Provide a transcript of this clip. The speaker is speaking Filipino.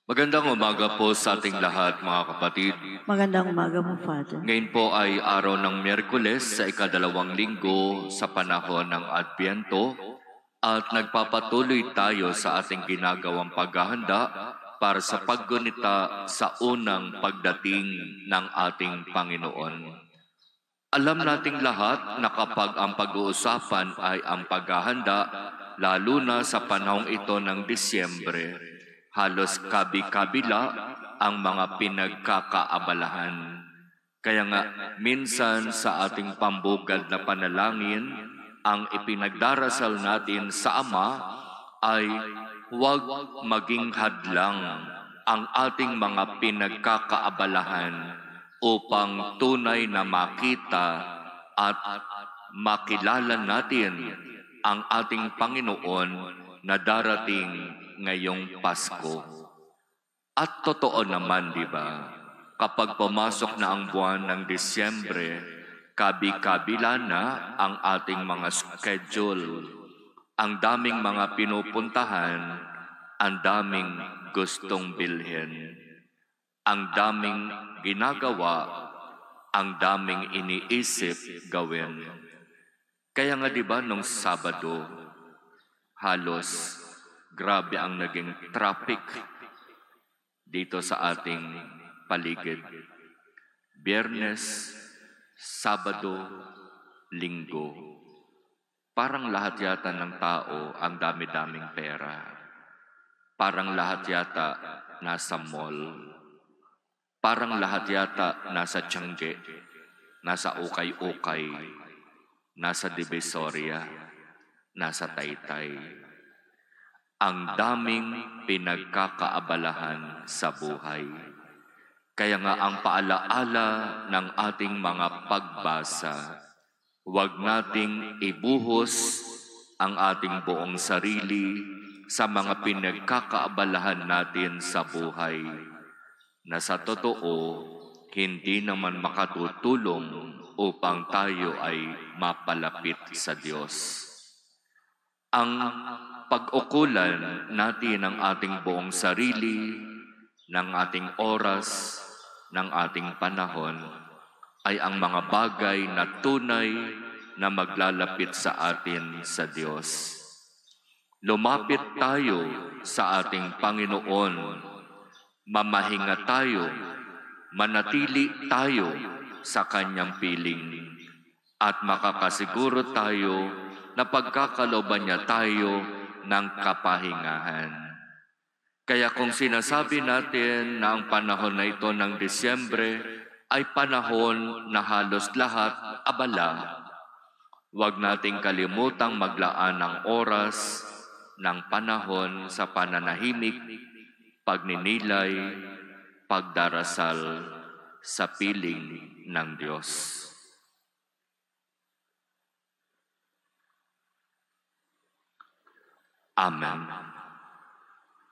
Magandang umaga po sa ating lahat, mga kapatid. Magandang umaga po, Father. Ngayon po ay araw ng Miyerkules sa ikadalawang linggo sa panahon ng Adbyento at nagpapatuloy tayo sa ating ginagawang paghahanda para sa paggunita sa unang pagdating ng ating Panginoon. Alam nating lahat na kapag ang pag-uusapan ay ang paghahanda, lalo na sa panahong ito ng Disyembre, halos kabi-kabila ang mga pinagkakaabalahan. Kaya nga, minsan sa ating pambugad na panalangin, ang ipinagdarasal natin sa Ama ay huwag maging hadlang ang ating mga pinagkakaabalahan upang tunay na makita at makilala natin ang ating Panginoon na darating ngayong Pasko. At totoo naman, di ba? Kapag pumasok na ang buwan ng Disyembre, kabi-kabila na ang ating mga schedule. Ang daming mga pinupuntahan, ang daming gustong bilhin, ang daming ginagawa, ang daming iniisip gawin. Kaya nga di ba nung Sabado, halos grabe ang naging traffic dito sa ating paligid. Biyernes, Sabado, Linggo. Parang lahat yata ng tao ang dami-daming pera. Parang lahat yata nasa mall. Parang lahat yata nasa Tiangge, nasa ukay-ukay, nasa Divisoria, nasa Taytay. Ang daming pinagkakaabalahan sa buhay. Kaya nga ang paalaala ng ating mga pagbasa, huwag nating ibuhos ang ating buong sarili sa mga pinagkakaabalahan natin sa buhay, na sa totoo, hindi naman makatutulong upang tayo ay mapalapit sa Diyos. Ang pag-ukulan natin ng ating buong sarili, ng ating oras, ng ating panahon, ay ang mga bagay na tunay na maglalapit sa atin sa Diyos. Lumapit tayo sa ating Panginoon, mamahinga tayo, manatili tayo sa Kanyang piling, at makakasiguro tayo na pagkakalooban niya tayo ng kapahingahan. Kaya kung sinasabi natin na ang panahon na ito ng Disyembre ay panahon na halos lahat abala, huwag nating kalimutang maglaan ng oras, ng panahon sa pananahimik, pagninilay, pagdarasal sa piling ng Diyos. Amen.